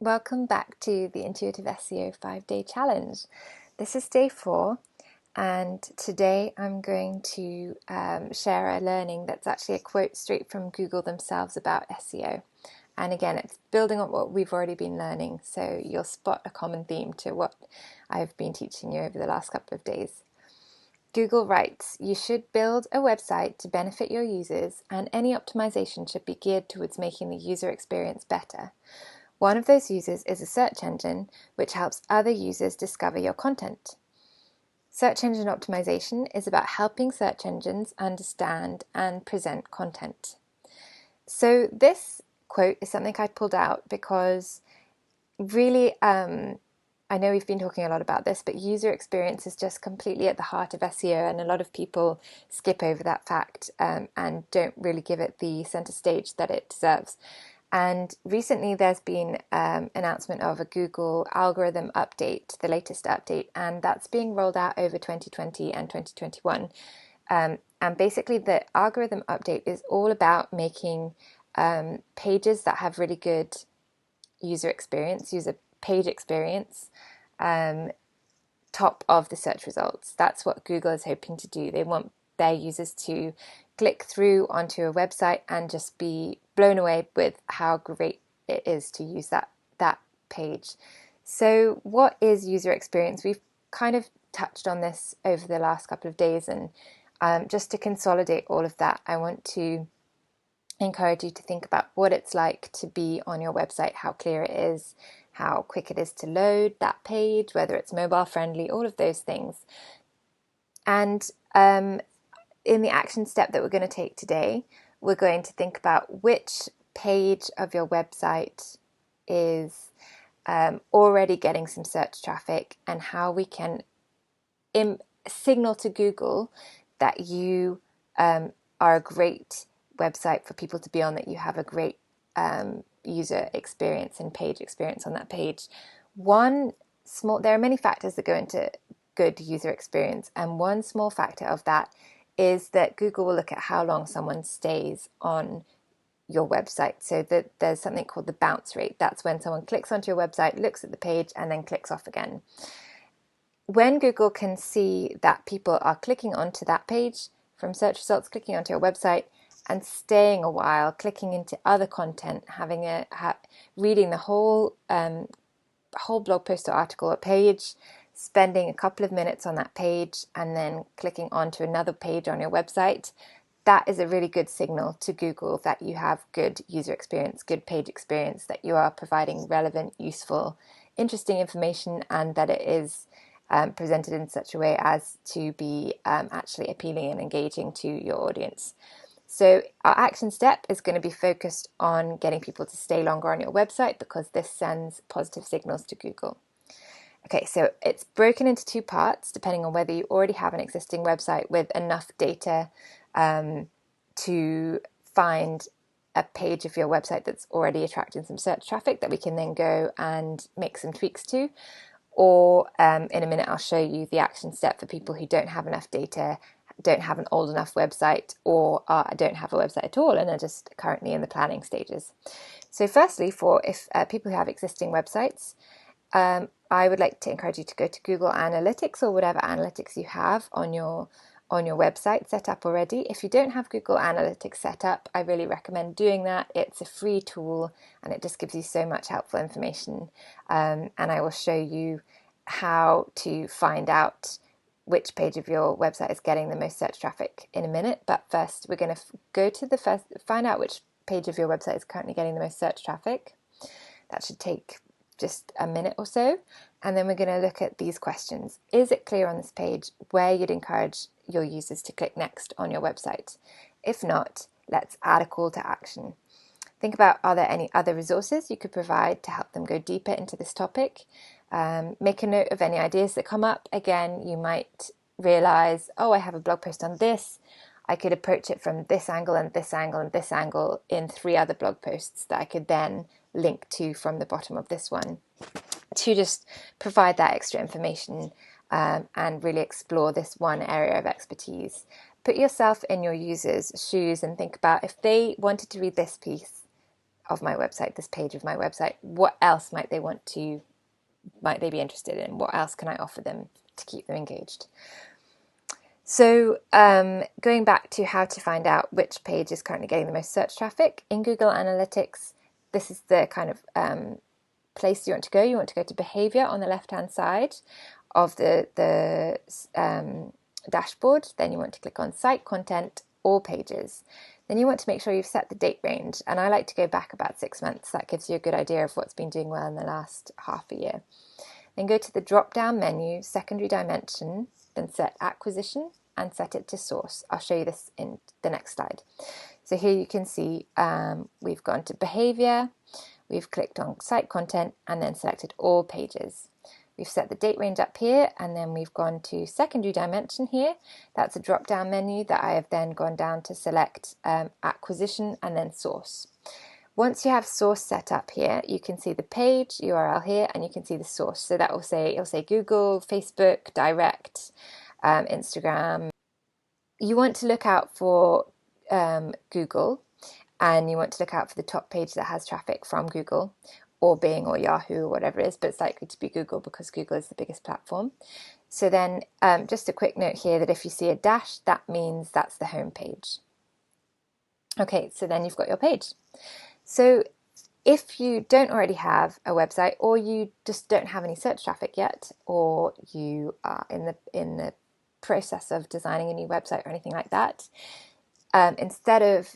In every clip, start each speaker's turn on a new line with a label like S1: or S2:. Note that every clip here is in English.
S1: Welcome back to the Intuitive SEO 5-day challenge. This is day 4, and today I'm going to share a learning that's actually a quote straight from Google themselves about SEO. And again, it's building on what we've already been learning, so you'll spot a common theme to what I've been teaching you over the last couple of days. Google writes, "You should build a website to benefit your users, and any optimization should be geared towards making the user experience better. One of those users is a search engine, which helps other users discover your content." Search engine optimization is about helping search engines understand and present content. So this quote is something I pulled out because really, I know we've been talking a lot about this, but user experience is just completely at the heart of SEO, and a lot of people skip over that fact and don't really give it the center stage that it deserves. And recently there's been announcement of a Google algorithm update, the latest update, and that's being rolled out over 2020 and 2021. And basically the algorithm update is all about making pages that have really good user page experience, top of the search results. That's what Google is hoping to do. They want their users to click through onto a website and just be blown away with how great it is to use that page. So what is user experience? We've kind of touched on this over the last couple of days, and just to consolidate all of that, I want to encourage you to think about what it's like to be on your website, how clear it is, how quick it is to load that page, whether it's mobile friendly, all of those things. And in the action step that we're going to take today, we're going to think about which page of your website is already getting some search traffic, and how we can signal to Google that you are a great website for people to be on, that you have a great user experience and page experience on that page. There are many factors that go into good user experience, and one small factor of that is that Google will look at how long someone stays on your website. So that there's something called the bounce rate. That's when someone clicks onto your website, looks at the page, and then clicks off again. When Google can see that people are clicking onto that page from search results, clicking onto your website, and staying a while, clicking into other content, reading the whole blog post or article or page, spending a couple of minutes on that page, and then clicking onto another page on your website, that is a really good signal to Google that you have good user experience, good page experience, that you are providing relevant, useful, interesting information, and that it is presented in such a way as to be actually appealing and engaging to your audience. So our action step is going to be focused on getting people to stay longer on your website, because this sends positive signals to Google. Okay, so it's broken into 2 parts, depending on whether you already have an existing website with enough data to find a page of your website that's already attracting some search traffic that we can then go and make some tweaks to. Or in a minute, I'll show you the action step for people who don't have enough data, don't have an old enough website, or don't have a website at all and are just currently in the planning stages. So firstly, for people who have existing websites, I would like to encourage you to go to Google Analytics, or whatever analytics you have on your website set up already. If you don't have Google Analytics set up, I really recommend doing that. It's a free tool and it just gives you so much helpful information. And I will show you how to find out which page of your website is getting the most search traffic in a minute. But first, we're going to find out which page of your website is currently getting the most search traffic. That should take just a minute or so. And then we're going to look at these questions. Is it clear on this page where you'd encourage your users to click next on your website? If not, let's add a call to action. Think about, are there any other resources you could provide to help them go deeper into this topic? Make a note of any ideas that come up. Again, you might realize, I have a blog post on this. I could approach it from this angle and this angle and this angle in 3 other blog posts that I could then link to from the bottom of this one, to just provide that extra information and really explore this one area of expertise. Put yourself in your users' shoes and think about, if they wanted to read this piece of my website, this page of my website, what else might they be interested in? What else can I offer them to keep them engaged? So going back to how to find out which page is currently getting the most search traffic, in Google Analytics, this is the kind of place you want to go. You want to go to behavior on the left-hand side of the dashboard. Then you want to click on site content, all pages. Then you want to make sure you've set the date range. And I like to go back about 6 months. That gives you a good idea of what's been doing well in the last half a year. Then go to the drop-down menu, secondary dimension, then set acquisition and set it to source. I'll show you this in the next slide. So here you can see we've gone to behavior, we've clicked on site content and then selected all pages. We've set the date range up here and then we've gone to secondary dimension here. That's a drop-down menu that I have then gone down to select acquisition and then source. Once you have source set up here, you can see the page URL here and you can see the source. So that will say, it'll say Google, Facebook, direct, Instagram. You want to look out for Google, and you want to look out for the top page that has traffic from Google or Bing or Yahoo or whatever it is, but it's likely to be Google because Google is the biggest platform. So then just a quick note here that if you see a dash, that means that's the home page. Okay, so then you've got your page. So if you don't already have a website, or you just don't have any search traffic yet, or you are in the process of designing a new website or anything like that, instead of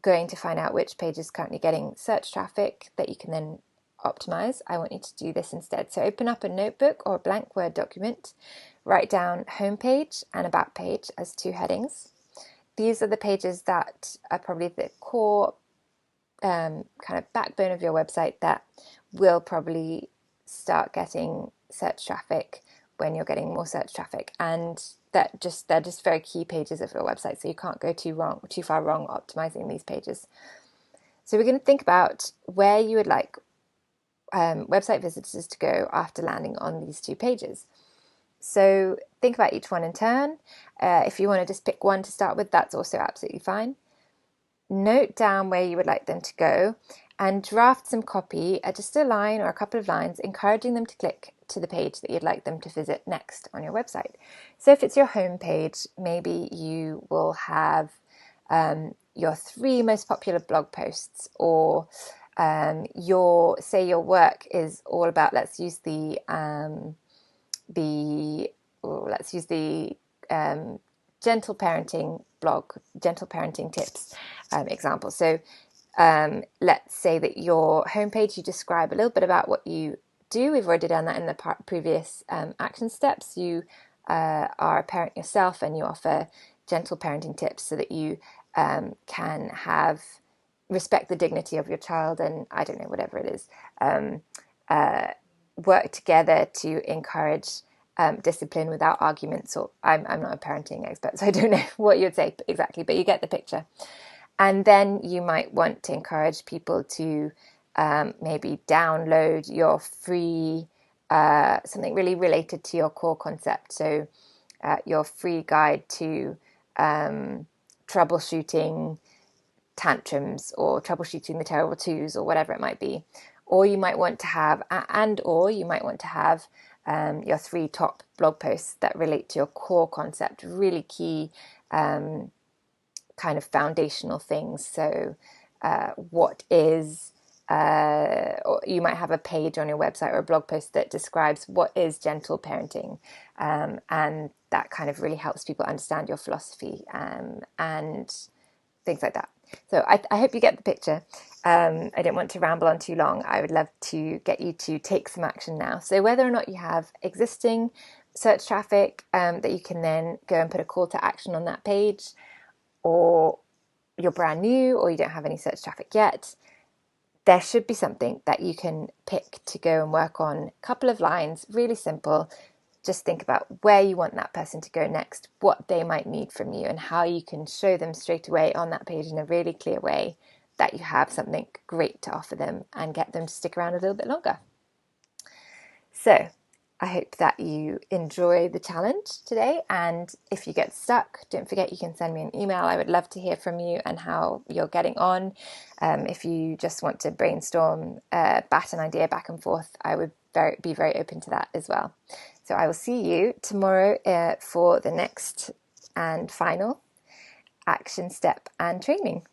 S1: going to find out which page is currently getting search traffic that you can then optimize, I want you to do this instead. So open up a notebook or a blank Word document, write down homepage and about page as 2 headings. These are the pages that are probably the core kind of backbone of your website that will probably start getting search traffic when you're getting more search traffic, and they're just very key pages of your website, so you can't go too far wrong optimizing these pages. So we're going to think about where you would like website visitors to go after landing on these 2 pages. So think about each one in turn. If you want to just pick one to start with, that's also absolutely fine. Note down where you would like them to go and draft some copy, just a line or a couple of lines, encouraging them to click to the page that you'd like them to visit next on your website. So if it's your home page, maybe you will have your 3 most popular blog posts, or your work is all about, let's use the gentle parenting blog, gentle parenting tips example. So let's say that your homepage, you describe a little bit about what you do. We've already done that in the previous action steps. You are a parent yourself and you offer gentle parenting tips so that you can respect the dignity of your child, and I don't know, whatever it is, work together to encourage discipline without arguments. Or I'm not a parenting expert, so I don't know what you'd say exactly, but you get the picture. And then you might want to encourage people to maybe download your free something really related to your core concept. So your free guide to troubleshooting tantrums, or troubleshooting the terrible twos, or whatever it might be. Or you might want to have, your 3 top blog posts that relate to your core concept, really key kind of foundational things. So or you might have a page on your website or a blog post that describes what is gentle parenting, and that kind of really helps people understand your philosophy and things like that. So I hope you get the picture. I don't want to ramble on too long. I would love to get you to take some action now. So whether or not you have existing search traffic that you can then go and put a call to action on that page, or you're brand new, or you don't have any search traffic yet, there should be something that you can pick to go and work on. A couple of lines, really simple. Just think about where you want that person to go next, what they might need from you, and how you can show them straight away on that page in a really clear way that you have something great to offer them and get them to stick around a little bit longer. So I hope that you enjoy the challenge today, and if you get stuck, don't forget you can send me an email. I would love to hear from you and how you're getting on. If you just want to brainstorm, bat an idea back and forth, I would be very open to that as well. So I will see you tomorrow for the next and final action step and training.